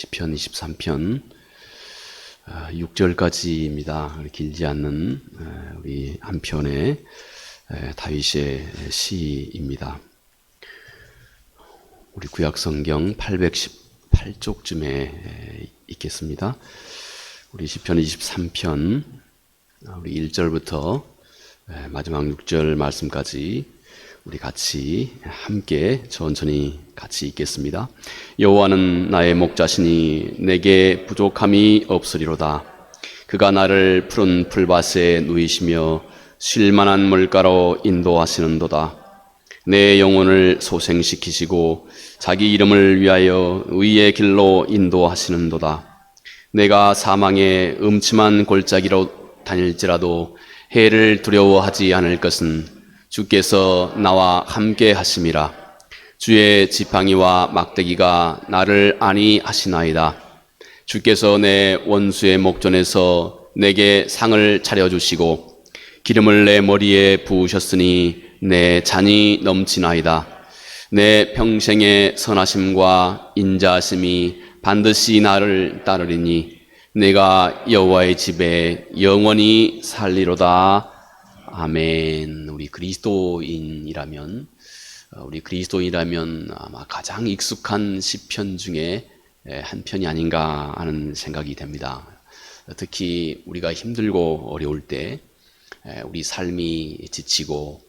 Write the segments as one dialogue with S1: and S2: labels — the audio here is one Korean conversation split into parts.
S1: 시편 23편 6절까지입니다. 길지 않는 우리 한 편의 다윗의 시입니다. 우리 구약성경 818쪽쯤에 있겠습니다. 우리 시편 23편 우리 1절부터 마지막 6절 말씀까지 우리 같이 함께 천천히 같이 읽겠습니다. 여호와는 나의 목자시니 내게 부족함이 없으리로다. 그가 나를 푸른 풀밭에 누이시며 쉴만한 물가로 인도하시는도다. 내 영혼을 소생시키시고 자기 이름을 위하여 의의 길로 인도하시는도다. 내가 사망의 음침한 골짜기로 다닐지라도 해를 두려워하지 않을 것은 주께서 나와 함께 하심이라. 주의 지팡이와 막대기가 나를 안위하시나이다. 주께서 내 원수의 목전에서 내게 상을 차려주시고 기름을 내 머리에 부으셨으니 내 잔이 넘치나이다. 내 평생의 선하심과 인자하심이 반드시 나를 따르리니 내가 여호와의 집에 영원히 살리로다. 아멘. 우리 그리스도인이라면 아마 가장 익숙한 시편 중에 한 편이 아닌가 하는 생각이 됩니다. 특히 우리가 힘들고 어려울 때, 우리 삶이 지치고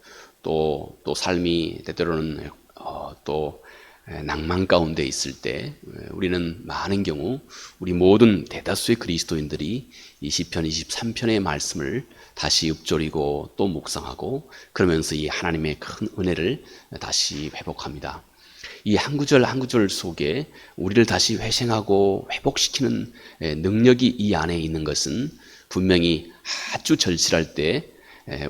S1: 또 삶이 때때로는 또 낭만 가운데 있을 때 우리는 많은 경우 우리 모든 대다수의 그리스도인들이 이 시편 23편의 말씀을 다시 읊조리고 또 묵상하고 그러면서 이 하나님의 큰 은혜를 다시 회복합니다. 이 한 구절 한 구절 속에 우리를 다시 회생하고 회복시키는 능력이 이 안에 있는 것은 분명히 아주 절실할 때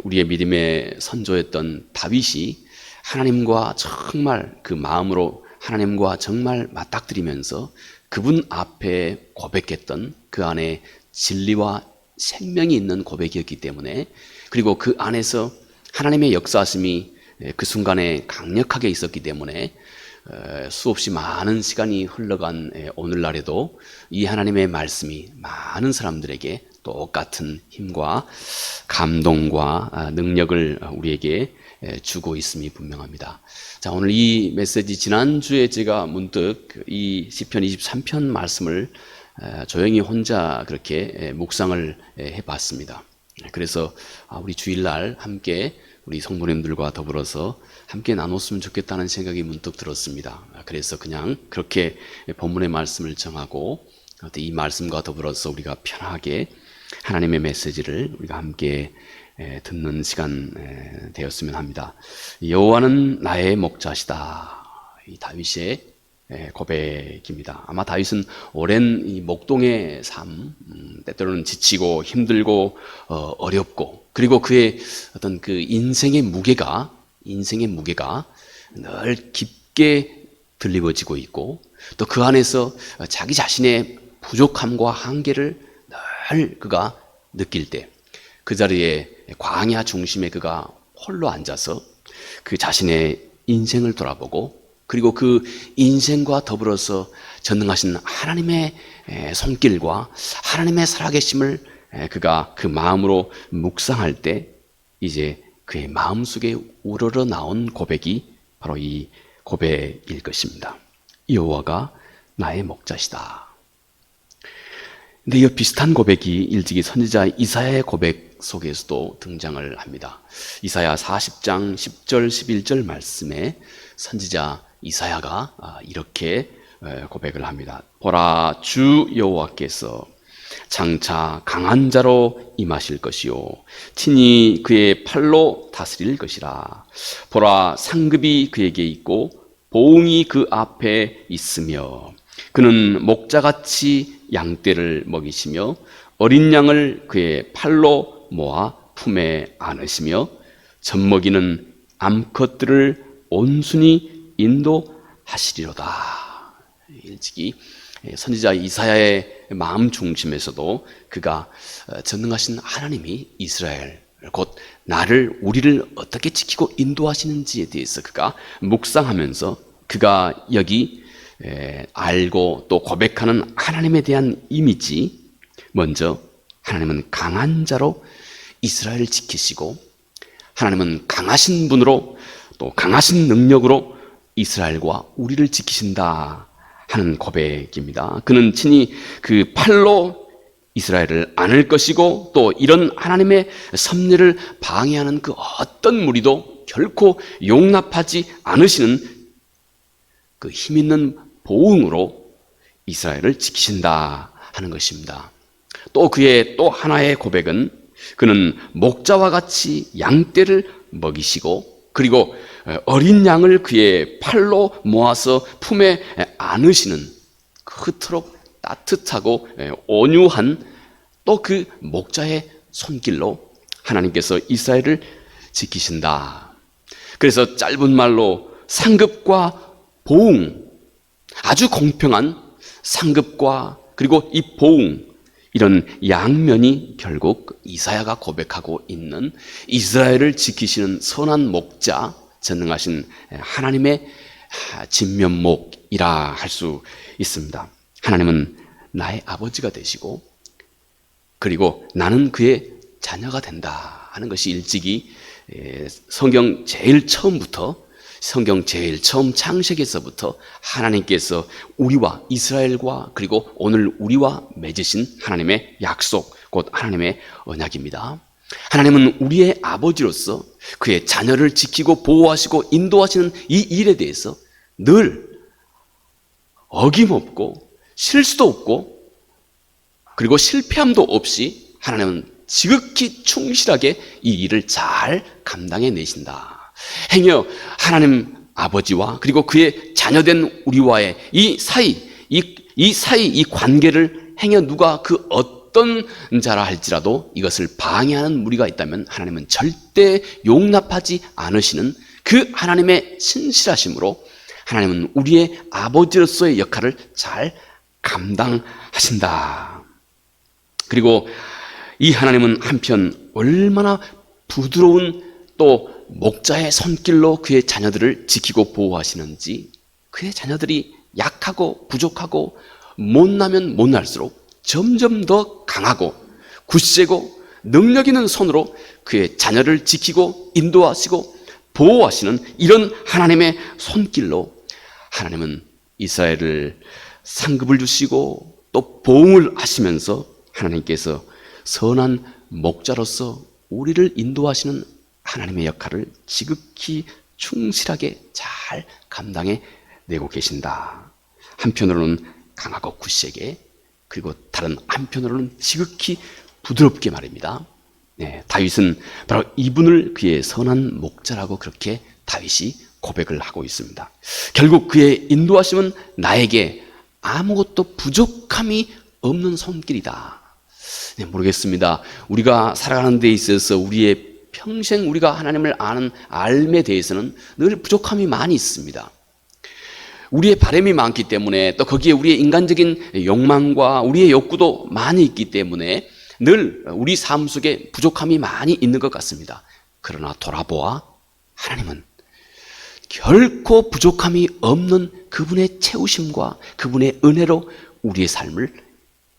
S1: 우리의 믿음의 선조였던 다윗이 하나님과 정말 그 마음으로 하나님과 정말 맞닥뜨리면서 그분 앞에 고백했던 그 안에 진리와 생명이 있는 고백이었기 때문에, 그리고 그 안에서 하나님의 역사하심이 그 순간에 강력하게 있었기 때문에 수없이 많은 시간이 흘러간 오늘날에도 이 하나님의 말씀이 많은 사람들에게 똑같은 힘과 감동과 능력을 우리에게 주고 있음이 분명합니다. 자, 오늘 이 메시지, 지난주에 제가 문득 이 시편 23편 말씀을 조용히 혼자 그렇게 묵상을 해봤습니다. 그래서 우리 주일날 함께 우리 성도님들과 더불어서 함께 나눴으면 좋겠다는 생각이 문득 들었습니다. 그래서 그냥 그렇게 본문의 말씀을 정하고 이 말씀과 더불어서 우리가 편하게 하나님의 메시지를 우리가 함께 듣는 시간 되었으면 합니다. 여호와는 나의 목자시다. 이 다윗의 고백입니다. 아마 다윗은 오랜 이 목동의 삶, 때때로는 지치고 힘들고 어렵고, 그리고 그의 어떤 그 인생의 무게가 늘 깊게 들리워지고 있고, 또 그 안에서 자기 자신의 부족함과 한계를 늘 그가 느낄 때, 그 자리에 광야 중심에 그가 홀로 앉아서 그 자신의 인생을 돌아보고, 그리고 그 인생과 더불어서 전능하신 하나님의 손길과 하나님의 살아계심을 그가 그 마음으로 묵상할 때, 이제 그의 마음속에 우러러 나온 고백이 바로 이 고백일 것입니다. 여호와가 나의 목자시다. 근데 이 비슷한 고백이 일찍이 선지자 이사야의 고백 속에서도 등장을 합니다. 이사야 40장 10절 11절 말씀에 선지자 이사야가 이렇게 고백을 합니다. 보라, 주 여호와께서 장차 강한 자로 임하실 것이요 친히 그의 팔로 다스릴 것이라. 보라, 상급이 그에게 있고 보응이 그 앞에 있으며 그는 목자같이 양떼를 먹이시며 어린 양을 그의 팔로 모아 품에 안으시며 젖먹이는 암컷들을 온순히 인도하시리로다. 일찍이 선지자 이사야의 마음 중심에서도 그가 전능하신 하나님이 이스라엘, 곧 우리를 어떻게 지키고 인도하시는지에 대해서 그가 묵상하면서 그가 여기 알고 또 고백하는 하나님에 대한 이미지, 먼저 하나님은 강한 자로 이스라엘을 지키시고 하나님은 강하신 분으로 또 강하신 능력으로 이스라엘과 우리를 지키신다 하는 고백입니다. 그는 친히 그 팔로 이스라엘을 안을 것이고 또 이런 하나님의 섭리를 방해하는 그 어떤 무리도 결코 용납하지 않으시는 그 힘있는 보응으로 이스라엘을 지키신다 하는 것입니다. 또 그의 또 하나의 고백은 그는 목자와 같이 양떼를 먹이시고 그리고 어린 양을 그의 팔로 모아서 품에 안으시는 그토록 따뜻하고 온유한 또 그 목자의 손길로 하나님께서 이스라엘을 지키신다. 그래서 짧은 말로 상급과 보응, 아주 공평한 상급과 그리고 이 보응, 이런 양면이 결국 이사야가 고백하고 있는 이스라엘을 지키시는 선한 목자, 전능하신 하나님의 진면목이라 할 수 있습니다. 하나님은 나의 아버지가 되시고 그리고 나는 그의 자녀가 된다 하는 것이 일찍이 성경 제일 처음부터, 성경 제일 처음 창세기에서부터 하나님께서 우리와 이스라엘과 그리고 오늘 우리와 맺으신 하나님의 약속, 곧 하나님의 언약입니다. 하나님은 우리의 아버지로서 그의 자녀를 지키고 보호하시고 인도하시는 이 일에 대해서 늘 어김없고 실수도 없고 그리고 실패함도 없이 하나님은 지극히 충실하게 이 일을 잘 감당해 내신다. 행여 하나님 아버지와 그리고 그의 자녀된 우리와의 이 사이, 이 관계를 행여 누가 그 어떤 자라 할지라도 이것을 방해하는 무리가 있다면 하나님은 절대 용납하지 않으시는 그 하나님의 신실하심으로 하나님은 우리의 아버지로서의 역할을 잘 감당하신다. 그리고 이 하나님은 한편 얼마나 부드러운 또 목자의 손길로 그의 자녀들을 지키고 보호하시는지, 그의 자녀들이 약하고 부족하고 못나면 못날수록 점점 더 강하고 굳세고 능력 있는 손으로 그의 자녀를 지키고 인도하시고 보호하시는 이런 하나님의 손길로 하나님은 이스라엘을 상급을 주시고 또 보응을 하시면서 하나님께서 선한 목자로서 우리를 인도하시는 하나님의 역할을 지극히 충실하게 잘 감당해 내고 계신다. 한편으로는 강하고 굳세게, 그리고 다른 한편으로는 지극히 부드럽게 말입니다. 다윗은 바로 이분을 그의 선한 목자라고 그렇게 다윗이 고백을 하고 있습니다. 결국 그의 인도하심은 나에게 아무것도 부족함이 없는 손길이다. 모르겠습니다. 우리가 살아가는 데 있어서 우리의 평생 우리가 하나님을 아는 알에 대해서는 늘 부족함이 많이 있습니다. 우리의 바람이 많기 때문에 또 거기에 우리의 인간적인 욕망과 우리의 욕구도 많이 있기 때문에 늘 우리 삶 속에 부족함이 많이 있는 것 같습니다. 그러나 돌아보아 하나님은 결코 부족함이 없는 그분의 채우심과 그분의 은혜로 우리의 삶을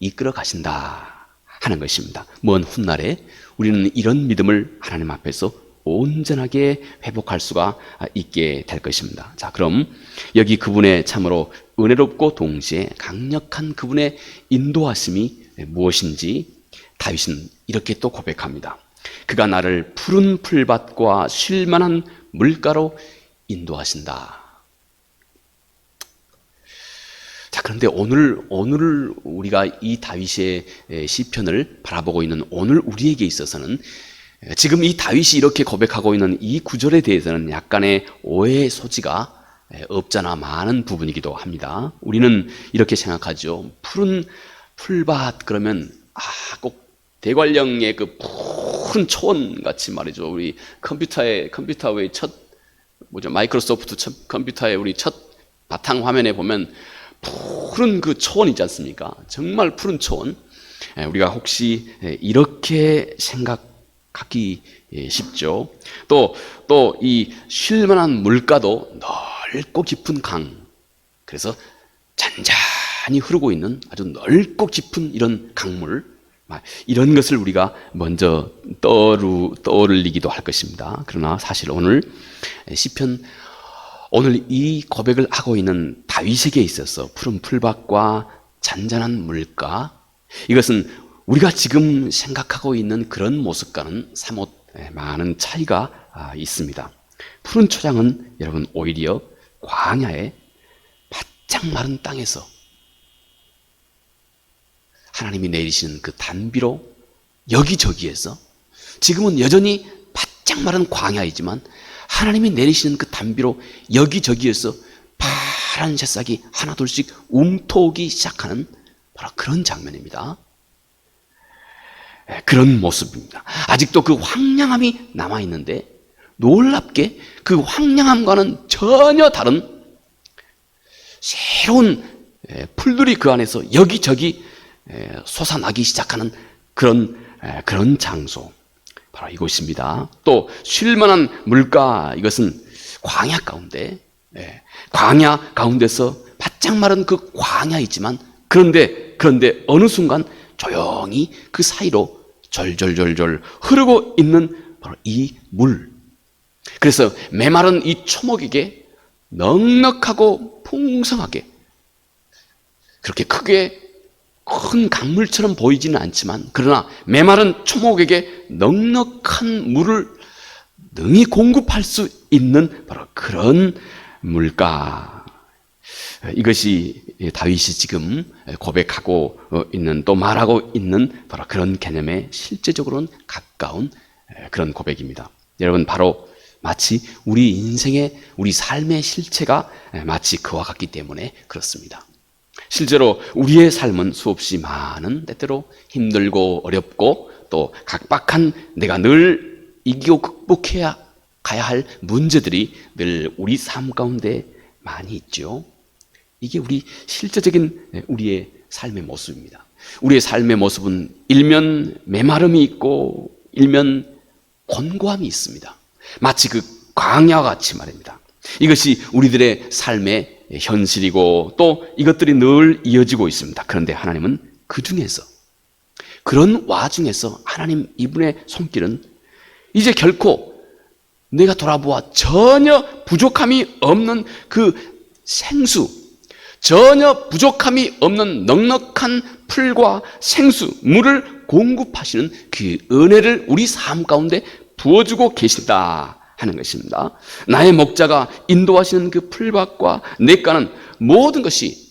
S1: 이끌어 가신다 하는 것입니다. 먼 훗날에 우리는 이런 믿음을 하나님 앞에서 온전하게 회복할 수가 있게 될 것입니다. 자, 그럼 여기 그분의 참으로 은혜롭고 동시에 강력한 그분의 인도하심이 무엇인지 다윗은 이렇게 또 고백합니다. 그가 나를 푸른 풀밭과 쉴만한 물가로 인도하신다. 자, 그런데 오늘 우리가 이 다윗의 시편을 바라보고 있는 오늘 우리에게 있어서는 지금 이 다윗이 이렇게 고백하고 있는 이 구절에 대해서는 약간의 오해의 소지가 없잖아 많은 부분이기도 합니다. 우리는 이렇게 생각하죠. 푸른 풀밭 그러면 꼭 대관령의 그 푸른 초원 같이 말이죠. 우리 컴퓨터의 첫 마이크로소프트 첫 컴퓨터의 우리 첫 바탕 화면에 보면 푸른 그 초원 있지 않습니까? 정말 푸른 초원. 우리가 혹시 이렇게 생각하기 쉽죠. 또 이 쉴만한 물가도 넓고 깊은 강. 그래서 잔잔히 흐르고 있는 아주 넓고 깊은 이런 강물, 이런 것을 우리가 먼저 떠올리기도 할 것입니다. 그러나 사실 오늘 시편, 오늘 이 고백을 하고 있는 다윗에게 있어서 푸른 풀밭과 잔잔한 물가, 이것은 우리가 지금 생각하고 있는 그런 모습과는 사뭇 많은 차이가 있습니다. 푸른 초장은 여러분 오히려 광야에 바짝 마른 땅에서 하나님이 내리시는 그 단비로 여기저기에서, 지금은 여전히 바짝 마른 광야이지만 하나님이 내리시는 그 단비로 여기저기에서 파란 새싹이 하나둘씩 움트오기 시작하는 바로 그런 장면입니다. 그런 모습입니다. 아직도 그 황량함이 남아있는데 놀랍게 그 황량함과는 전혀 다른 새로운 풀들이 그 안에서 여기저기 솟아나기 시작하는 그런 장소, 바로 이곳입니다. 또 쉴만한 물가, 이것은 광야 가운데서 바짝 마른 그 광야이지만 그런데 어느 순간 조용히 그 사이로 절절절절 흐르고 있는 바로 이 물. 그래서 메마른 이 초목에게 넉넉하고 풍성하게, 그렇게 크게 큰 강물처럼 보이지는 않지만 그러나 메마른 초목에게 넉넉한 물을 능히 공급할 수 있는 바로 그런 물가, 이것이 다윗이 지금 고백하고 있는, 또 말하고 있는 바로 그런 개념에 실제적으로는 가까운 그런 고백입니다. 여러분, 바로 마치 우리 인생의, 우리 삶의 실체가 마치 그와 같기 때문에 그렇습니다. 실제로 우리의 삶은 수없이 많은, 때때로 힘들고 어렵고 또 각박한, 내가 늘 이기고 극복해야 가야 할 문제들이 늘 우리 삶 가운데 많이 있죠. 이게 우리 실제적인 우리의 삶의 모습입니다. 우리의 삶의 모습은 일면 메마름이 있고 일면 곤고함이 있습니다. 마치 그 광야와 같이 말입니다. 이것이 우리들의 삶의 현실이고 또 이것들이 늘 이어지고 있습니다. 그런데 하나님은 그 중에서, 그런 와중에서 하나님 이분의 손길은 이제 결코 내가 돌아보아 전혀 부족함이 없는 그 생수, 전혀 부족함이 없는 넉넉한 풀과 생수, 물을 공급하시는 그 은혜를 우리 삶 가운데 부어주고 계신다 하는 것입니다. 나의 목자가 인도하시는 그 풀밭과 냇가는 모든 것이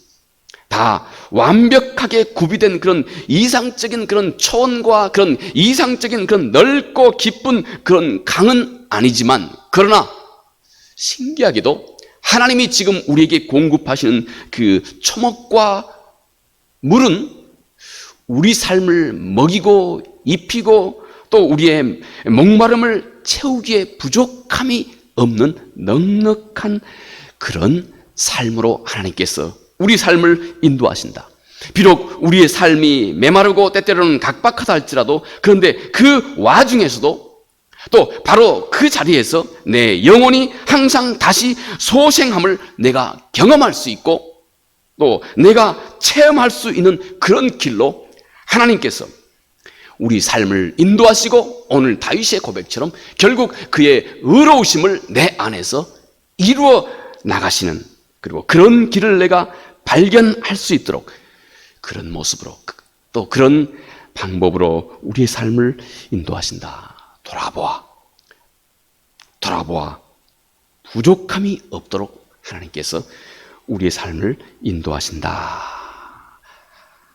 S1: 다 완벽하게 구비된 그런 이상적인 그런 초원과 그런 이상적인 그런 넓고 깊은 그런 강은 아니지만, 그러나 신기하게도 하나님이 지금 우리에게 공급하시는 그 초목과 물은 우리 삶을 먹이고 입히고 또 우리의 목마름을 채우기에 부족함이 없는 넉넉한 그런 삶으로 하나님께서 우리 삶을 인도하신다. 비록 우리의 삶이 메마르고 때때로는 각박하다 할지라도, 그런데 그 와중에서도 또 바로 그 자리에서 내 영혼이 항상 다시 소생함을 내가 경험할 수 있고 또 내가 체험할 수 있는 그런 길로 하나님께서 우리 삶을 인도하시고, 오늘 다윗의 고백처럼 결국 그의 의로우심을 내 안에서 이루어 나가시는, 그리고 그런 길을 내가 발견할 수 있도록 그런 모습으로 또 그런 방법으로 우리의 삶을 인도하신다. 돌아보아 부족함이 없도록 하나님께서 우리의 삶을 인도하신다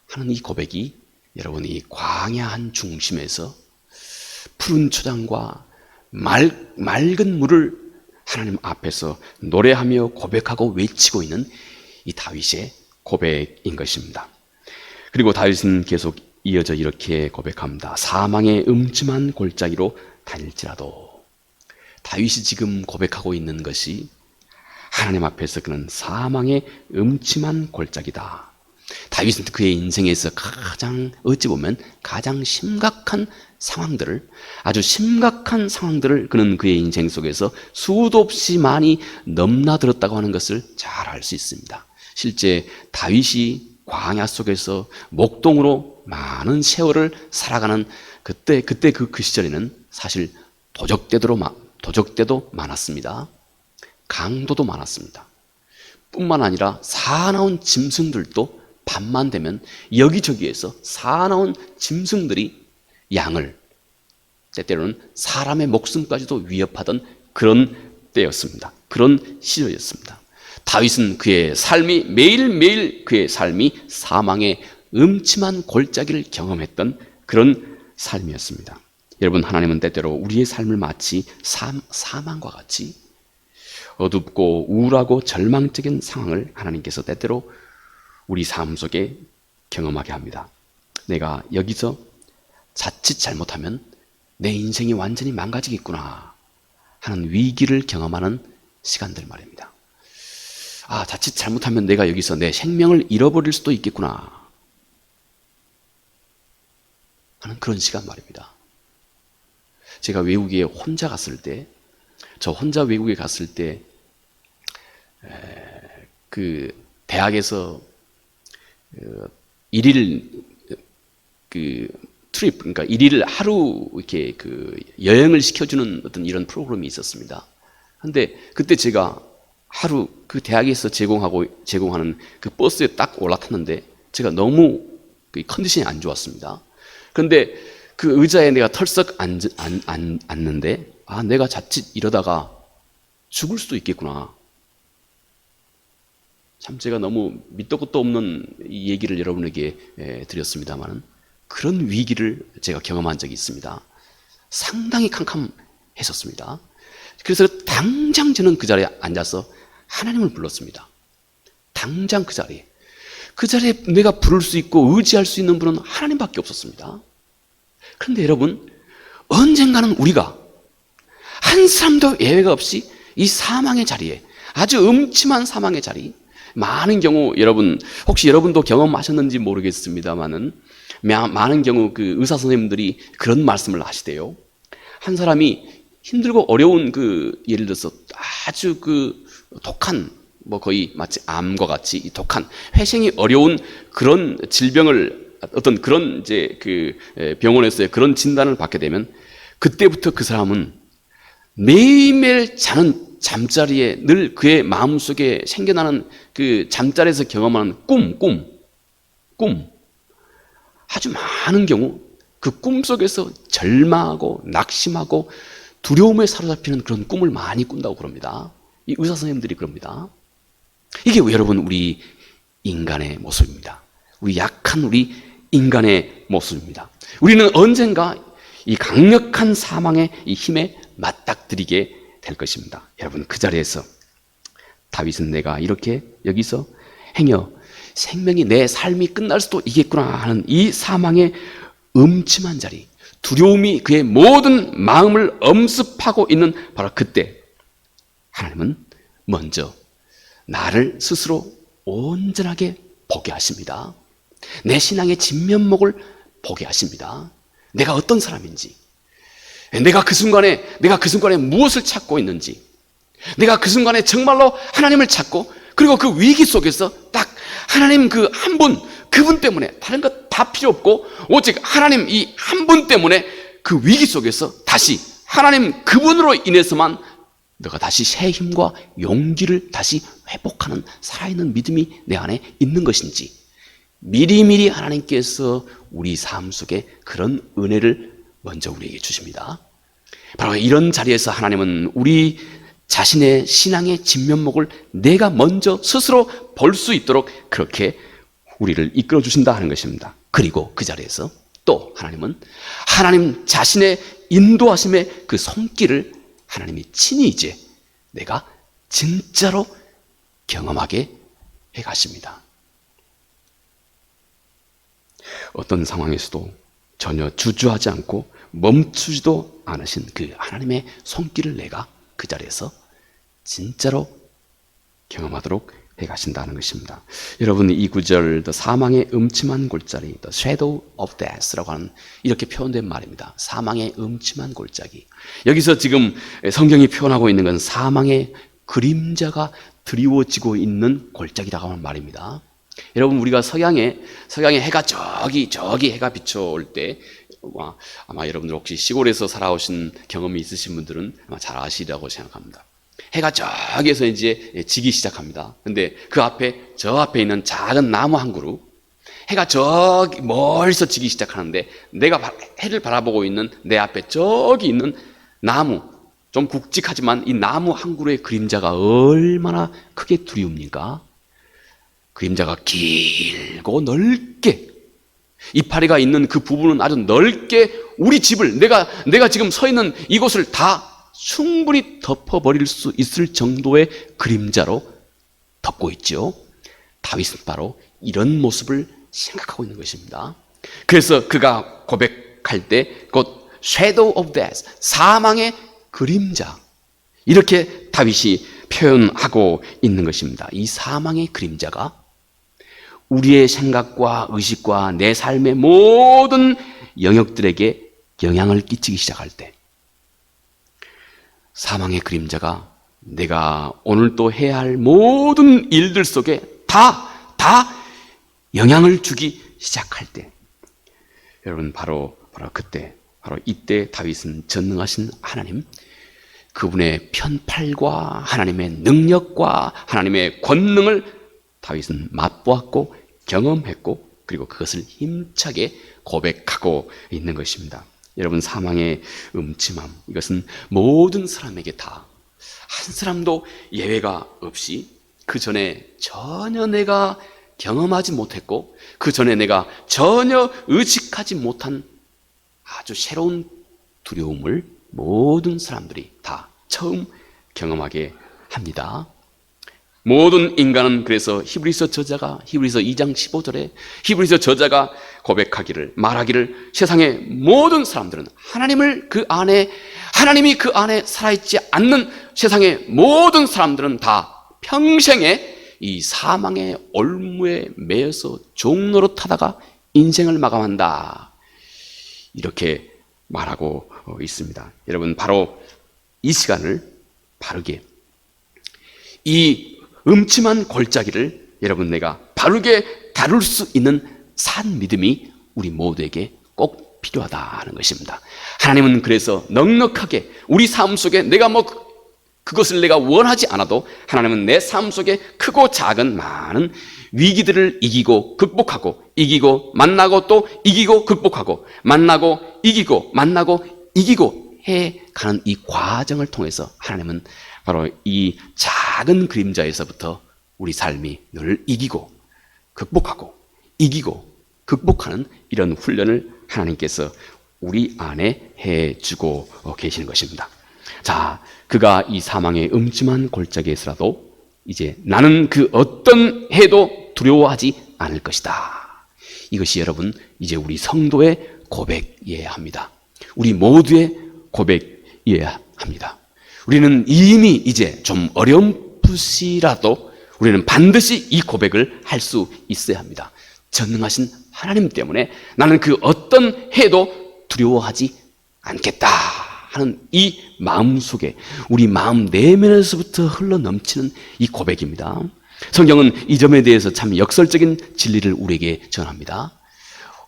S1: 하는 이 고백이, 여러분이 광야한 중심에서 푸른 초장과 맑은 물을 하나님 앞에서 노래하며 고백하고 외치고 있는 이 다윗의 고백인 것입니다. 그리고 다윗은 계속 이어져 이렇게 고백합니다. 사망의 음침한 골짜기로 다닐지라도. 다윗이 지금 고백하고 있는 것이 하나님 앞에서 그는 사망의 음침한 골짜기다. 다윗은 그의 인생에서 어찌 보면 가장 심각한 상황들을, 아주 심각한 상황들을 그는 그의 인생 속에서 수도 없이 많이 넘나들었다고 하는 것을 잘 알 수 있습니다. 실제 다윗이 광야 속에서 목동으로 많은 세월을 살아가는 그때 그 시절에는 사실 도적대도 많았습니다. 강도도 많았습니다. 뿐만 아니라 사나운 짐승들도 밤만 되면 여기저기에서 사나운 짐승들이 양을, 때때로는 사람의 목숨까지도 위협하던 그런 때였습니다. 그런 시절이었습니다. 다윗은 매일매일 그의 삶이 사망의 음침한 골짜기를 경험했던 그런 삶이었습니다. 여러분, 하나님은 때때로 우리의 삶을 마치 사망과 같이 어둡고 우울하고 절망적인 상황을 하나님께서 때때로 우리 삶 속에 경험하게 합니다. 내가 여기서 자칫 잘못하면 내 인생이 완전히 망가지겠구나 하는 위기를 경험하는 시간들 말입니다. 자칫 잘못하면 내가 여기서 내 생명을 잃어버릴 수도 있겠구나 하는 그런 시간 말입니다. 제가 외국에 혼자 갔을 때, 외국에 갔을 때, 그 대학에서 일일 트립, 그러니까 일일 하루 이렇게 여행을 시켜주는 어떤 이런 프로그램이 있었습니다. 근데 그때 제가 하루 그 대학에서 제공하는 그 버스에 딱 올라탔는데 제가 너무 컨디션이 안 좋았습니다. 그런데 그 의자에 내가 털썩 앉는데 내가 자칫 이러다가 죽을 수도 있겠구나. 참 제가 너무 밑도 끝도 없는 이 얘기를 여러분에게 드렸습니다만 그런 위기를 제가 경험한 적이 있습니다. 상당히 캄캄했었습니다. 그래서 당장 저는 그 자리에 앉아서 하나님을 불렀습니다. 당장 그 자리에 내가 부를 수 있고 의지할 수 있는 분은 하나님밖에 없었습니다. 그런데 여러분, 언젠가는 우리가 한 사람도 예외가 없이 이 사망의 자리에, 아주 음침한 사망의 자리, 많은 경우 혹시 여러분도 경험하셨는지 모르겠습니다만은 많은 경우 그 의사 선생님들이 그런 말씀을 하시대요. 한 사람이 힘들고 어려운 예를 들어서 아주 독한, 거의 마치 암과 같이 이 독한 회생이 어려운 그런 질병을 어떤 그런 병원에서의 그런 진단을 받게 되면 그때부터 그 사람은 매일매일 자는 잠자리에 늘 그의 마음속에 생겨나는 그 잠자리에서 경험하는 꿈. 아주 많은 경우 그 꿈 속에서 절망하고 낙심하고 두려움에 사로잡히는 그런 꿈을 많이 꾼다고 그럽니다. 이 의사 선생님들이 그럽니다. 이게 여러분 우리 인간의 모습입니다. 우리 인간의 모습입니다. 우리는 언젠가 이 강력한 사망의 이 힘에 맞닥뜨리게 될 것입니다. 여러분, 그 자리에서 다윗은 내가 이렇게 여기서 행여 생명이 내 삶이 끝날 수도 있겠구나 하는 이 사망의 음침한 자리, 두려움이 그의 모든 마음을 엄습하고 있는 바로 그때 하나님은 먼저 나를 스스로 온전하게 보게 하십니다. 내 신앙의 진면목을 보게 하십니다. 내가 어떤 사람인지, 내가 그 순간에 무엇을 찾고 있는지, 내가 그 순간에 정말로 하나님을 찾고, 그리고 그 위기 속에서 딱 하나님 그분 때문에 다른 것 다 필요 없고 오직 하나님 이 한 분 때문에 그 위기 속에서 다시 하나님 그분으로 인해서만 내가 다시 새 힘과 용기를 다시 회복하는 살아있는 믿음이 내 안에 있는 것인지, 미리미리 하나님께서 우리 삶 속에 그런 은혜를 먼저 우리에게 주십니다. 바로 이런 자리에서 하나님은 우리 자신의 신앙의 진면목을 내가 먼저 스스로 볼 수 있도록 그렇게 우리를 이끌어 주신다 하는 것입니다. 그리고 그 자리에서 또 하나님은 하나님 자신의 인도하심의 그 손길을 하나님이 친히 이제 내가 진짜로 경험하게 해 가십니다. 어떤 상황에서도 전혀 주저하지 않고 멈추지도 않으신 그 하나님의 손길을 내가 그 자리에서 진짜로 경험하도록 해 가신다는 것입니다. 여러분, 이 구절, 사망의 음침한 골짜기, the shadow of death라고 하는 이렇게 표현된 말입니다. 사망의 음침한 골짜기. 여기서 지금 성경이 표현하고 있는 건 사망의 그림자가 드리워지고 있는 골짜기라고 하는 말입니다. 여러분, 우리가 서양에 해가 저기 해가 비춰올 때, 아마 여러분들 혹시 시골에서 살아오신 경험이 있으신 분들은 아마 잘 아시리라고 생각합니다. 해가 저기에서 이제 지기 시작합니다. 근데 저 앞에 있는 작은 나무 한 그루, 해가 저기 멀리서 지기 시작하는데 내가 해를 바라보고 있는 내 앞에 저기 있는 나무, 좀 굵직하지만 이 나무 한 그루의 그림자가 얼마나 크게 두려웁니까? 그림자가 길고 넓게, 이파리가 있는 그 부분은 아주 넓게 우리 집을, 내가 지금 서 있는 이곳을 다 충분히 덮어버릴 수 있을 정도의 그림자로 덮고 있죠. 다윗은 바로 이런 모습을 생각하고 있는 것입니다. 그래서 그가 고백할 때 곧 shadow of death, 사망의 그림자, 이렇게 다윗이 표현하고 있는 것입니다. 이 사망의 그림자가 우리의 생각과 의식과 내 삶의 모든 영역들에게 영향을 끼치기 시작할 때, 사망의 그림자가 내가 오늘 또 해야 할 모든 일들 속에 다 영향을 주기 시작할 때, 여러분, 바로 이때 다윗은 전능하신 하나님, 그분의 편팔과 하나님의 능력과 하나님의 권능을 다윗은 맛보았고 경험했고, 그리고 그것을 힘차게 고백하고 있는 것입니다. 여러분, 사망의 음침함, 이것은 모든 사람에게 다, 한 사람도 예외가 없이 그 전에 전혀 내가 경험하지 못했고 그 전에 내가 전혀 의식하지 못한 아주 새로운 두려움을 모든 사람들이 다 처음 경험하게 합니다. 모든 인간은 그래서 히브리서 2장 15절에 히브리서 저자가 말하기를 세상의 모든 사람들은 하나님이 그 안에 살아있지 않는 세상의 모든 사람들은 다 평생에 이 사망의 올무에 매여서 종노릇하다가 인생을 마감한다, 이렇게 말하고 있습니다. 여러분, 바로 이 시간을 바르게, 이 음침한 골짜기를 여러분, 내가 바르게 다룰 수 있는 산 믿음이 우리 모두에게 꼭 필요하다는 것입니다. 하나님은 그래서 넉넉하게 우리 삶 속에 그것을 내가 원하지 않아도 하나님은 내 삶 속에 크고 작은 많은 위기들을 이기고 극복하고, 이기고 만나고 또 이기고 극복하고, 만나고 이기고 만나고 이기고 해가는 이 과정을 통해서 하나님은 바로 이 작은 그림자에서부터 우리 삶이 늘 이기고 극복하고 이기고 극복하는 이런 훈련을 하나님께서 우리 안에 해주고 계시는 것입니다. 자, 그가 이 사망의 음침한 골짜기에서라도 이제 나는 그 어떤 해도 두려워하지 않을 것이다, 이것이 여러분 이제 우리 성도의 고백이어야 합니다. 우리 모두의 고백이어야 합니다. 우리는 이미 이제 좀 어렴풋이라도 우리는 반드시 이 고백을 할 수 있어야 합니다. 전능하신 하나님 때문에 나는 그 어떤 해도 두려워하지 않겠다 하는 이 마음 속에, 우리 마음 내면에서부터 흘러넘치는 이 고백입니다. 성경은 이 점에 대해서 참 역설적인 진리를 우리에게 전합니다.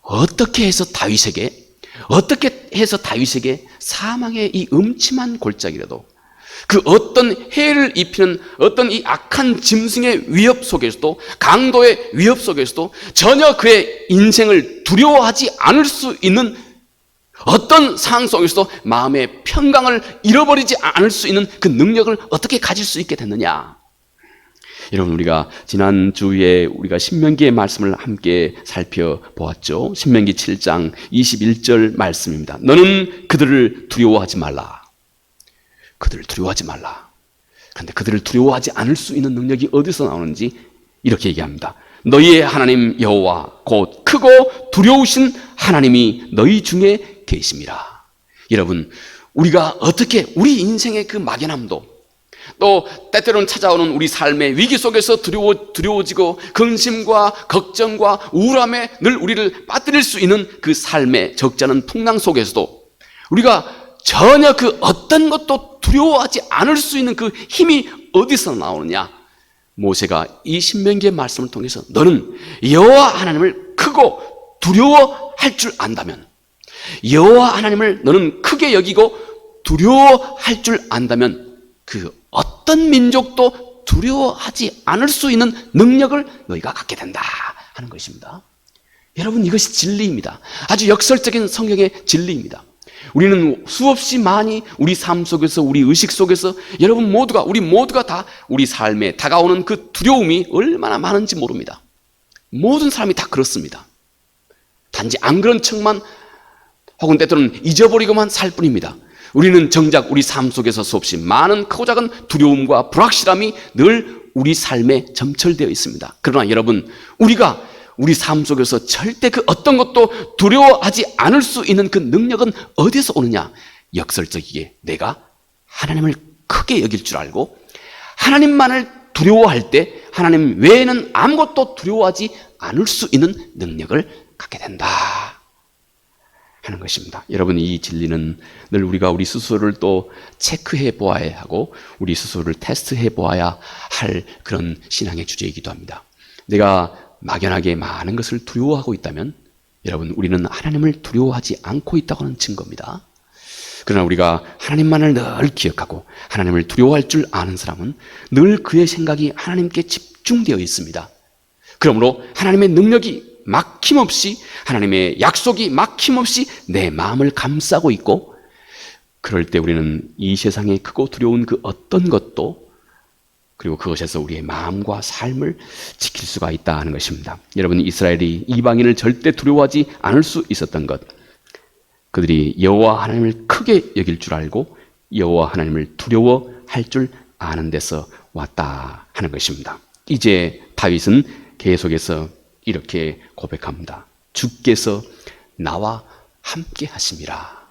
S1: 어떻게 해서 다윗에게 사망의 이 음침한 골짜기라도, 그 어떤 해를 입히는 어떤 이 악한 짐승의 위협 속에서도, 강도의 위협 속에서도 전혀 그의 인생을 두려워하지 않을 수 있는, 어떤 상황 속에서도 마음의 평강을 잃어버리지 않을 수 있는 그 능력을 어떻게 가질 수 있게 됐느냐. 여러분, 우리가 지난주에 우리가 신명기의 말씀을 함께 살펴보았죠. 신명기 7장 21절 말씀입니다. 너는 그들을 두려워하지 말라. 그들을 두려워하지 말라. 그런데 그들을 두려워하지 않을 수 있는 능력이 어디서 나오는지 이렇게 얘기합니다. 너희의 하나님 여호와 곧 크고 두려우신 하나님이 너희 중에 계심이라. 여러분, 우리가 어떻게 우리 인생의 그 막연함도, 또 때때로는 찾아오는 우리 삶의 위기 속에서 두려워지고 근심과 걱정과 우울함에 늘 우리를 빠뜨릴 수 있는 그 삶의 적잖은 풍랑 속에서도 우리가 전혀 그 어떤 것도 두려워하지 않을 수 있는 그 힘이 어디서 나오느냐? 모세가 이 신명기의 말씀을 통해서 너는 여호와 하나님을 크고 두려워할 줄 안다면, 여호와 하나님을 너는 크게 여기고 두려워할 줄 안다면 그 어떤 민족도 두려워하지 않을 수 있는 능력을 너희가 갖게 된다 하는 것입니다. 여러분, 이것이 진리입니다. 아주 역설적인 성경의 진리입니다. 우리는 수없이 많이 우리 삶 속에서, 우리 의식 속에서 우리 모두가 다 우리 삶에 다가오는 그 두려움이 얼마나 많은지 모릅니다. 모든 사람이 다 그렇습니다. 단지 안 그런 척만 혹은 때로는 잊어버리고만 살 뿐입니다. 우리는 정작 우리 삶 속에서 수없이 많은 크고 작은 두려움과 불확실함이 늘 우리 삶에 점철되어 있습니다. 그러나 여러분, 우리가 우리 삶 속에서 절대 그 어떤 것도 두려워하지 않을 수 있는 그 능력은 어디서 오느냐? 역설적이게 내가 하나님을 크게 여길 줄 알고 하나님만을 두려워할 때 하나님 외에는 아무것도 두려워하지 않을 수 있는 능력을 갖게 된다 하는 것입니다. 여러분, 이 진리는 늘 우리가 우리 스스로를 또 체크해 보아야 하고 우리 스스로를 테스트해 보아야 할 그런 신앙의 주제이기도 합니다. 내가 막연하게 많은 것을 두려워하고 있다면 여러분, 우리는 하나님을 두려워하지 않고 있다고 하는 증거입니다. 그러나 우리가 하나님만을 늘 기억하고 하나님을 두려워할 줄 아는 사람은 늘 그의 생각이 하나님께 집중되어 있습니다. 그러므로 하나님의 능력이 막힘없이, 하나님의 약속이 막힘없이 내 마음을 감싸고 있고, 그럴 때 우리는 이 세상에 크고 두려운 그 어떤 것도, 그리고 그것에서 우리의 마음과 삶을 지킬 수가 있다 하는 것입니다. 여러분, 이스라엘이 이방인을 절대 두려워하지 않을 수 있었던 것, 그들이 여호와 하나님을 크게 여길 줄 알고 여호와 하나님을 두려워할 줄 아는 데서 왔다 하는 것입니다. 이제 다윗은 계속해서 이렇게 고백합니다. 주께서 나와 함께 하심이라.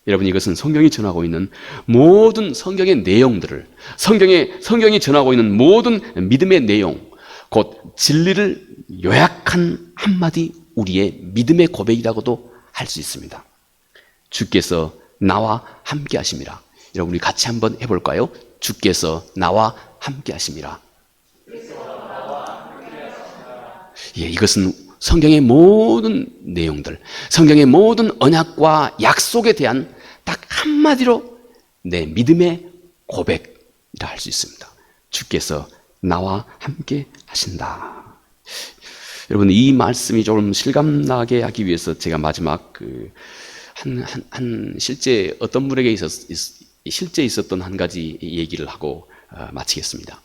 S1: 여러분, 이것은 성경이 전하고 있는 모든 성경의 내용들을, 성경이 전하고 있는 모든 믿음의 내용, 곧 진리를 요약한 한마디 우리의 믿음의 고백이라고도 할 수 있습니다. 주께서 나와 함께 하심이라. 여러분, 우리 같이 한번 해볼까요? 주께서 나와 함께 하심이라. 예, 이것은 성경의 모든 내용들, 성경의 모든 언약과 약속에 대한 딱 한마디로 내 믿음의 고백이라 할 수 있습니다. 주께서 나와 함께 하신다. 여러분, 이 말씀이 조금 실감나게 하기 위해서 제가 마지막 실제 어떤 분에게 실제 있었던 한 가지 얘기를 하고 마치겠습니다.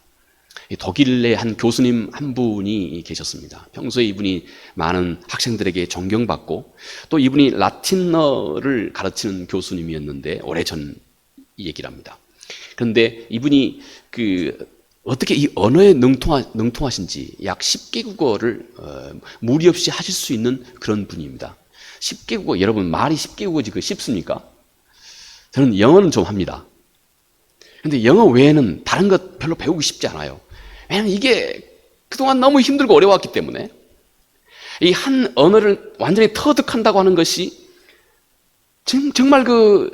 S1: 독일의 한 교수님 한 분이 계셨습니다. 평소에 이분이 많은 학생들에게 존경받고 또 이분이 라틴어를 가르치는 교수님이었는데 오래전 얘기를 합니다. 그런데 이분이 어떻게 이 언어에 능통하신지 약 10개 국어를 무리 없이 하실 수 있는 그런 분입니다. 10개 국어, 여러분 말이 10개 국어지 쉽습니까? 저는 영어는 좀 합니다. 그런데 영어 외에는 다른 것 별로 배우기 쉽지 않아요. 왜냐하면 이게 그동안 너무 힘들고 어려웠기 때문에 이 한 언어를 완전히 터득한다고 하는 것이 정말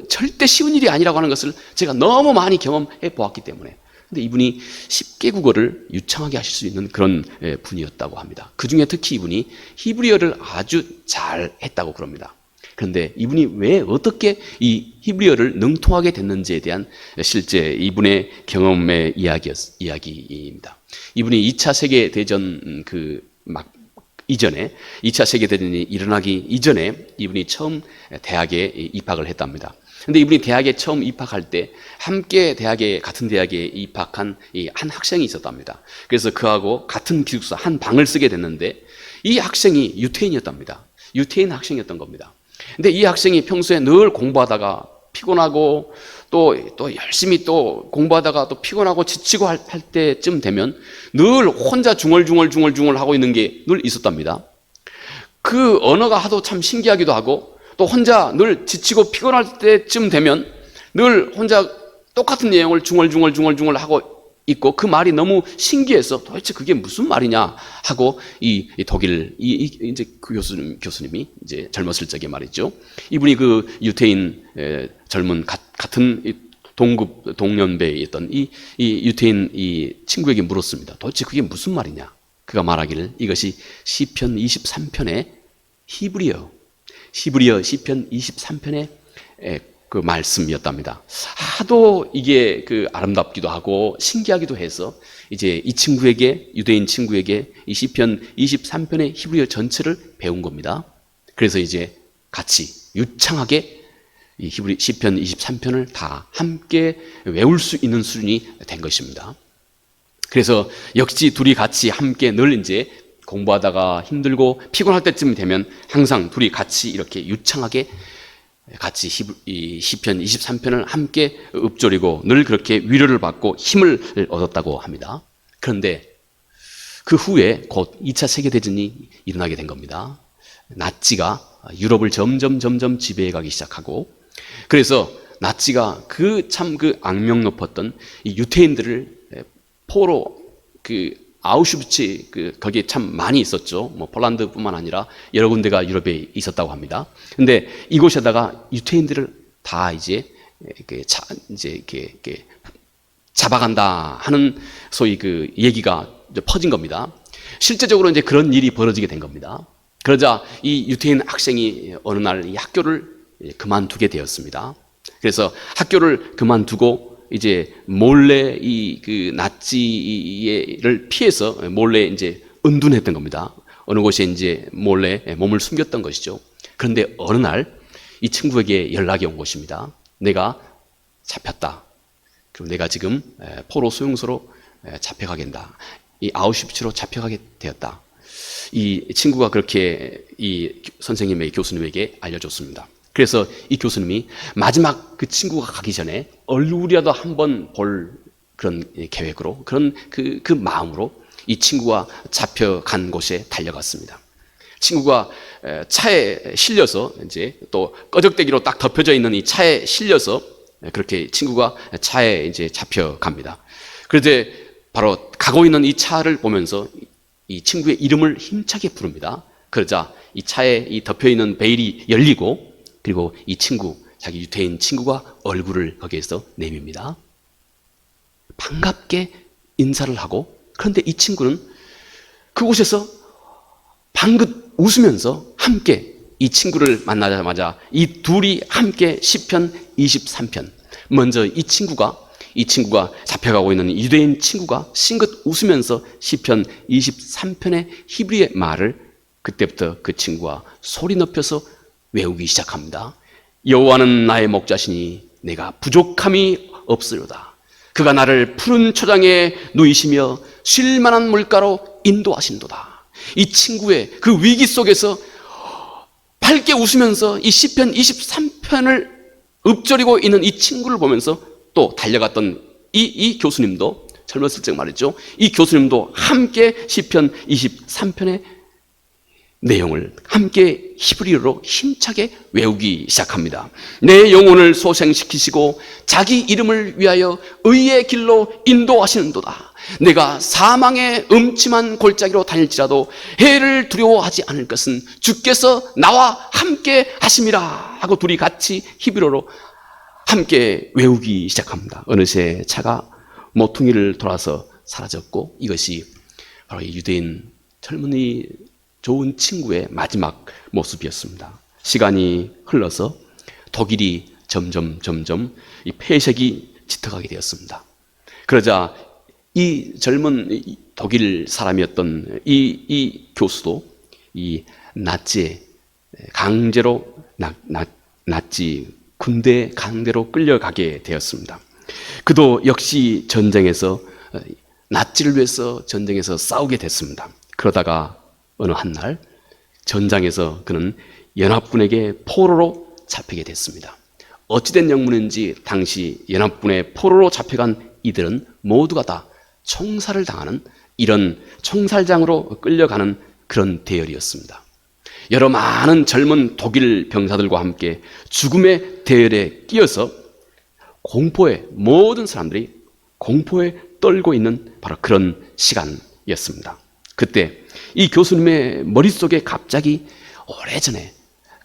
S1: 절대 쉬운 일이 아니라고 하는 것을 제가 너무 많이 경험해 보았기 때문에. 근데 이분이 10개 국어를 유창하게 하실 수 있는 그런 분이었다고 합니다. 그 중에 특히 이분이 히브리어를 아주 잘 했다고 그럽니다. 그런데 이분이 왜 어떻게 이 히브리어를 능통하게 됐는지에 대한 실제 이분의 경험의 이야기입니다. 이분이 2차 세계대전 이전에 2차 세계대전이 일어나기 이전에 이분이 처음 대학에 입학을 했답니다. 근데 이분이 대학에 처음 입학할 때 함께 같은 대학에 입학한 한 학생이 있었답니다. 그래서 그하고 같은 기숙사 한 방을 쓰게 됐는데 이 학생이 유태인이었답니다. 유태인 학생이었던 겁니다. 근데 이 학생이 평소에 늘 공부하다가 피곤하고 또 열심히 또 공부하다가 또 피곤하고 지치고 할 때쯤 되면 늘 혼자 중얼중얼 하고 있는 게 늘 있었답니다. 그 언어가 하도 참 신기하기도 하고 또 혼자 늘 지치고 피곤할 때쯤 되면 늘 혼자 똑같은 내용을 중얼중얼 하고 있고 그 말이 너무 신기해서 도대체 그게 무슨 말이냐 하고 이 독일 이제 그 교수님이 이제 젊었을 적에 말이죠. 이분이 그 유태인 젊은 같은 동년배에 있던 이 유태인 이 친구에게 물었습니다. 도대체 그게 무슨 말이냐? 그가 말하기를 이것이 시편 23편의 히브리어 시편 23편의 그 말씀이었답니다. 하도 이게 그 아름답기도 하고 신기하기도 해서 이제 이 친구에게, 유대인 친구에게 이 시편 23편의 히브리어 전체를 배운 겁니다. 그래서 이제 같이 유창하게 이 시편 23편을 다 함께 외울 수 있는 수준이 된 것입니다. 그래서 역시 둘이 같이 함께 늘 이제 공부하다가 힘들고 피곤할 때쯤 되면 항상 둘이 같이 이렇게 유창하게 같이 이 시편 23편을 함께 읊조리고 늘 그렇게 위로를 받고 힘을 얻었다고 합니다. 그런데 그 후에 곧 2차 세계대전이 일어나게 된 겁니다. 나치가 유럽을 점점 지배해 가기 시작하고, 그래서 나치가 그 악명 높았던 이 유태인들을 포로 아우슈비츠 거기에 참 많이 있었죠. 뭐 폴란드뿐만 아니라 여러 군데가 유럽에 있었다고 합니다. 근데 이곳에다가 유태인들을 다 이제 잡아간다 하는 소위 그 얘기가 퍼진 겁니다. 실제적으로 이제 그런 일이 벌어지게 된 겁니다. 그러자 이 유태인 학생이 어느 날 이 학교를 그만두게 되었습니다. 그래서 학교를 그만두고 이제 몰래 그 나치를 피해서 몰래 이제 은둔했던 겁니다. 어느 곳에 이제 몰래 몸을 숨겼던 것이죠. 그런데 어느 날 이 친구에게 연락이 온 것입니다. 내가 잡혔다. 그리고 내가 지금 포로 수용소로 잡혀가게 된다. 이 아우슈비츠로 잡혀가게 되었다. 이 친구가 그렇게 이 선생님의 교수님에게 알려줬습니다. 그래서 이 교수님이 마지막 그 친구가 가기 전에 얼굴이라도 한번 볼 그런 계획으로, 그런 그 마음으로 이 친구가 잡혀간 곳에 달려갔습니다. 친구가 차에 실려서 이제 또 꺼적대기로 딱 덮여져 있는 이 차에 실려서 그렇게 친구가 차에 이제 잡혀갑니다. 그런데 바로 가고 있는 이 차를 보면서 이 친구의 이름을 힘차게 부릅니다. 그러자 이 차에 이 덮여 있는 베일이 열리고, 그리고 이 친구, 자기 유태인 친구가 얼굴을 거기에서 내밉니다. 반갑게 인사를 하고, 그런데 이 친구는 그곳에서 방긋 웃으면서 함께 이 친구를 만나자마자 이 둘이 함께 시편 23편, 먼저 이 친구가 잡혀가고 있는 유대인 친구가 싱긋 웃으면서 시편 23편의 히브리의 말을 그때부터 그 친구가 소리 높여서 외우기 시작합니다. 여호와는 나의 목자시니 내가 부족함이 없으리로다. 그가 나를 푸른 초장에 누이시며 쉴 만한 물가로 인도하신도다. 이 친구의 그 위기 속에서 밝게 웃으면서 이 시편 23편을 읊조리고 있는 이 친구를 보면서 또 달려갔던 이 교수님도, 젊었을 적 말이죠, 이 교수님도 함께 시편 23편의 내용을 함께 히브리어로 힘차게 외우기 시작합니다. 내 영혼을 소생시키시고 자기 이름을 위하여 의의 길로 인도하시는도다. 내가 사망의 음침한 골짜기로 다닐지라도 해를 두려워하지 않을 것은 주께서 나와 함께 하심이라 하고 둘이 같이 히브리어로 함께 외우기 시작합니다. 어느새 차가 모퉁이를 돌아서 사라졌고, 이것이 바로 이 유대인 젊은이 좋은 친구의 마지막 모습이었습니다. 시간이 흘러서 독일이 점점 이 폐색이 짙어가게 되었습니다. 그러자 이 젊은 독일 사람이었던 이 교수도 이 나치에 강제로 나치 군대 강제로 끌려가게 되었습니다. 그도 역시 전쟁에서 나치를 위해서 전쟁에서 싸우게 됐습니다. 그러다가 어느 한날 전장에서 그는 연합군에게 포로로 잡히게 됐습니다. 어찌된 영문인지 당시 연합군의 포로로 잡혀간 이들은 모두가 다 총살을 당하는, 이런 총살장으로 끌려가는 그런 대열이었습니다. 여러 많은 젊은 독일 병사들과 함께 죽음의 대열에 끼어서 모든 사람들이 공포에 떨고 있는 바로 그런 시간이었습니다. 그때 이 교수님의 머릿속에 갑자기 오래전에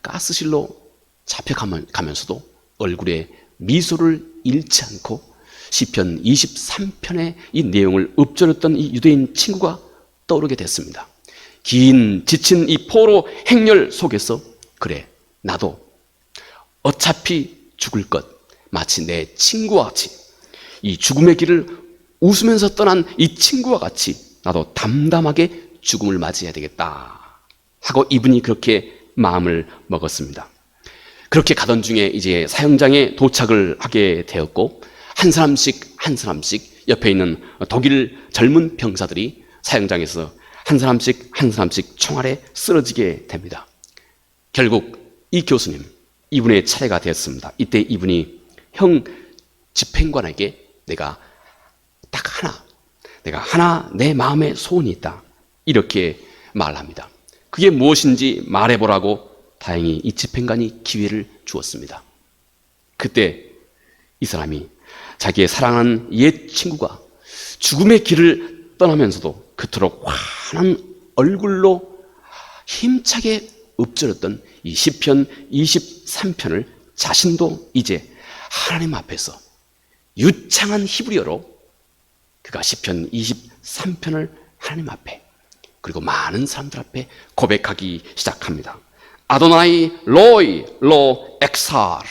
S1: 가스실로 잡혀가면서도 얼굴에 미소를 잃지 않고 시편 23편의 이 내용을 읊조렸던 이 유대인 친구가 떠오르게 됐습니다. 긴 지친 이 포로 행렬 속에서 그래 나도 어차피 죽을 것 마치 내 친구와 같이 이 죽음의 길을 웃으면서 떠난 이 친구와 같이 나도 담담하게 죽음을 맞이해야 되겠다 하고 이분이 그렇게 마음을 먹었습니다. 그렇게 가던 중에 이제 사형장에 도착을 하게 되었고 한 사람씩 옆에 있는 독일 젊은 병사들이 사형장에서 한 사람씩 총알에 쓰러지게 됩니다. 결국 이 교수님, 이분의 차례가 되었습니다. 이때 이분이 형 집행관에게 내가 하나 내 마음에 소원이 있다 이렇게 말합니다. 그게 무엇인지 말해보라고 다행히 이 집행관이 기회를 주었습니다. 그때 이 사람이 자기의 사랑하는 옛 친구가 죽음의 길을 떠나면서도 그토록 환한 얼굴로 힘차게 읊조렸던 이 시편 23편을 자신도 이제 하나님 앞에서 유창한 히브리어로 그가 시편 23편을 하나님 앞에 그리고 많은 사람들 앞에 고백하기 시작합니다. 아도나이 로이 로 엑살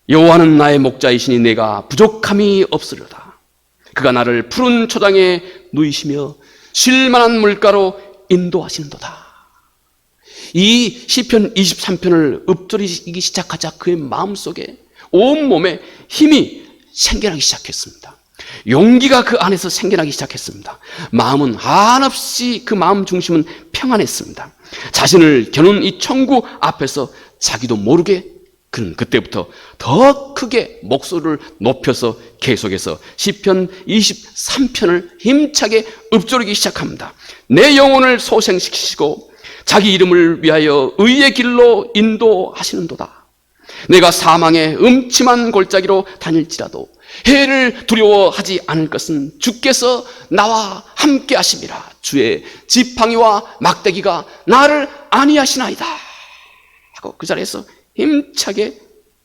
S1: 여호와는 나의 목자이시니 내가 부족함이 없으려다. 그가 나를 푸른 초장에 누이시며 쉴만한 물가로 인도하시는도다. 이 시편 23편을 읊조리기 시작하자 그의 마음속에 온몸에 힘이 생겨나기 시작했습니다. 용기가 그 안에서 생겨나기 시작했습니다. 마음은 한없이 그 마음 중심은 평안했습니다. 자신을 겨눈 이 천구 앞에서 자기도 모르게 그는 그때부터 더 크게 목소리를 높여서 계속해서 시편 23편을 힘차게 읊조리기 시작합니다. 내 영혼을 소생시키시고 자기 이름을 위하여 의의 길로 인도하시는도다. 내가 사망의 음침한 골짜기로 다닐지라도 해를 두려워하지 않을 것은 주께서 나와 함께 하심이라. 주의 지팡이와 막대기가 나를 안위하시나이다 하고 그 자리에서 힘차게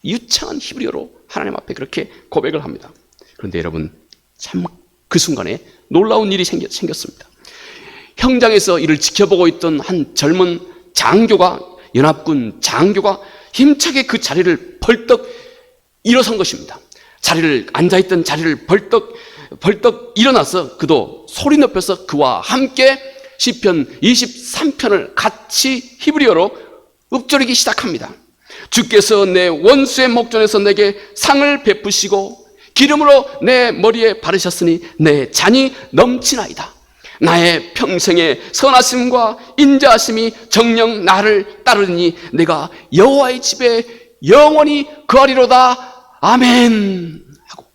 S1: 유창한 히브리어로 하나님 앞에 그렇게 고백을 합니다. 그런데 여러분 참 그 순간에 놀라운 일이 생겼습니다. 형장에서 이를 지켜보고 있던 한 젊은 장교가 연합군 장교가 힘차게 그 자리를 벌떡 일어선 것입니다. 앉아있던 자리를 벌떡 일어나서 그도 소리 높여서 그와 함께 시편 23편을 같이 히브리어로 읊조리기 시작합니다. 주께서 내 원수의 목전에서 내게 상을 베푸시고 기름으로 내 머리에 바르셨으니 내 잔이 넘치나이다. 나의 평생의 선하심과 인자하심이 정녕 나를 따르니 내가 여호와의 집에 영원히 거하리로다. 아멘 하고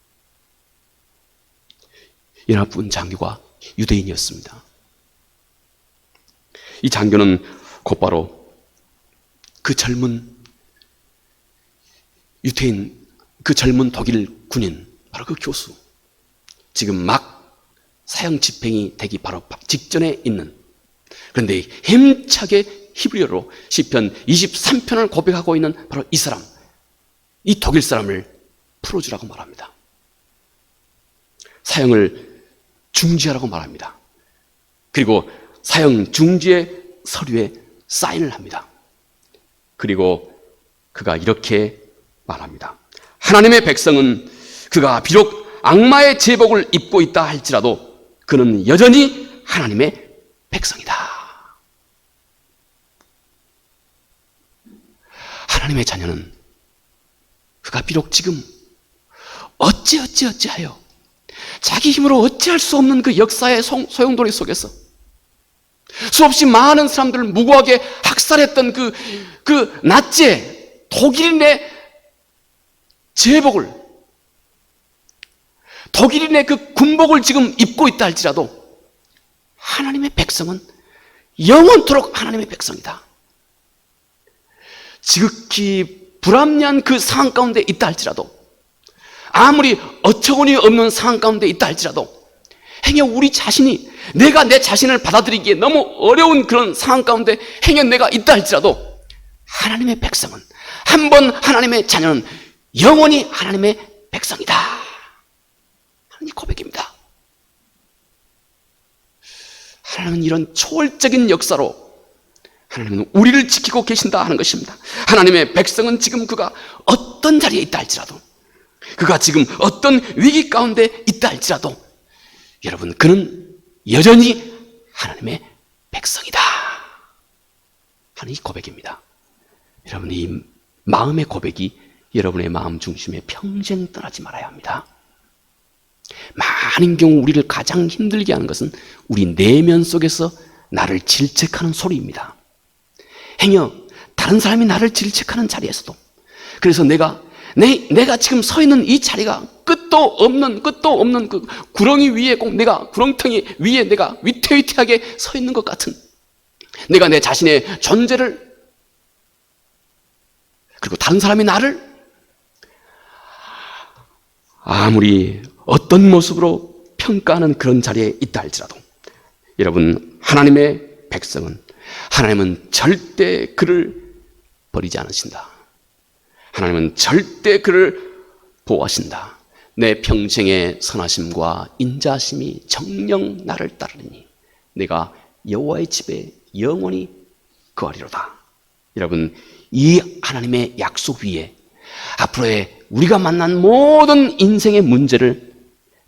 S1: 연합군 장교가 유대인이었습니다. 이 장교는 곧바로 그 젊은 유태인, 그 젊은 독일 군인, 바로 그 교수, 지금 막 사형 집행이 되기 바로 직전에 있는, 그런데 힘차게 히브리어로 시편 23편을 고백하고 있는 바로 이 사람, 이 독일 사람을 풀어주라고 말합니다. 사형을 중지하라고 말합니다. 그리고 사형 중지의 서류에 사인을 합니다. 그리고 그가 이렇게 말합니다. 하나님의 백성은 그가 비록 악마의 제복을 입고 있다 할지라도 그는 여전히 하나님의 백성이다. 하나님의 자녀는 그가 비록 지금 어찌하여 자기 힘으로 어찌할 수 없는 그 역사의 소용돌이 속에서 수없이 많은 사람들을 무고하게 학살했던 그 나치의 독일인의 제복을, 독일인의 그 군복을 지금 입고 있다 할지라도 하나님의 백성은 영원토록 하나님의 백성이다. 지극히 불합리한 그 상황 가운데 있다 할지라도 아무리 어처구니 없는 상황 가운데 있다 할지라도 행여 우리 자신이 내가 내 자신을 받아들이기에 너무 어려운 그런 상황 가운데 행여 내가 있다 할지라도 하나님의 백성은, 한 번 하나님의 자녀는 영원히 하나님의 백성이다 하는 이 고백입니다. 하나님은 이런 초월적인 역사로 하나님은 우리를 지키고 계신다 하는 것입니다. 하나님의 백성은 지금 그가 어떤 자리에 있다 할지라도, 그가 지금 어떤 위기 가운데 있다 할지라도 여러분, 그는 여전히 하나님의 백성이다 하는 이 고백입니다. 여러분, 이 마음의 고백이 여러분의 마음 중심에 평생 떠나지 말아야 합니다. 많은 경우 우리를 가장 힘들게 하는 것은 우리 내면 속에서 나를 질책하는 소리입니다. 행여 다른 사람이 나를 질책하는 자리에서도, 그래서 내가 지금 서 있는 이 자리가 끝도 없는 그 구렁이 위에 꼭 내가, 구렁텅이 위에 내가 위태위태하게 서 있는 것 같은, 내가 내 자신의 존재를, 그리고 다른 사람이 나를 아무리 어떤 모습으로 평가하는 그런 자리에 있다 할지라도 여러분, 하나님의 백성은, 하나님은 절대 그를 버리지 않으신다. 하나님은 절대 그를 보호하신다. 내 평생의 선하심과 인자하심이 정녕 나를 따르니 내가 여호와의 집에 영원히 거하리로다. 여러분, 이 하나님의 약속 위에 앞으로의 우리가 만난 모든 인생의 문제를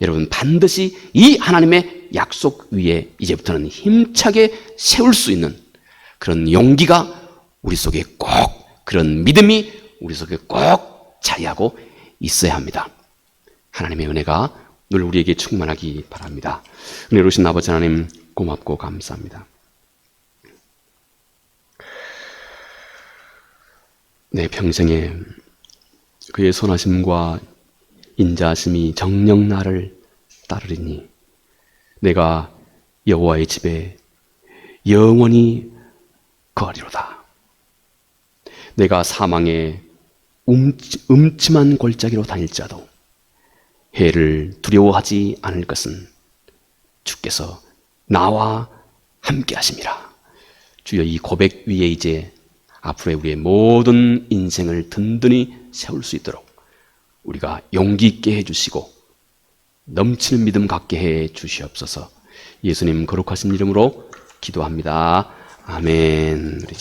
S1: 여러분 반드시 이 하나님의 약속 위에 이제부터는 힘차게 세울 수 있는 그런 용기가 우리 속에 꼭, 그런 믿음이 우리 속에 꼭 자리하고 있어야 합니다. 하나님의 은혜가 늘 우리에게 충만하기 바랍니다. 은혜로우신 아버지 하나님, 고맙고 감사합니다. 내 평생에 그의 선하심과 인자하심이 정녕 나를 따르리니 내가 여호와의 집에 영원히 거하리로다. 내가 사망의 음침한 골짜기로 다닐지라도 해를 두려워하지 않을 것은 주께서 나와 함께 하심이라. 주여, 이 고백 위에 이제 앞으로의 우리의 모든 인생을 든든히 세울 수 있도록 우리가 용기 있게 해주시고 넘치는 믿음 갖게 해 주시옵소서. 예수님 거룩하신 이름으로 기도합니다. 아멘. 우리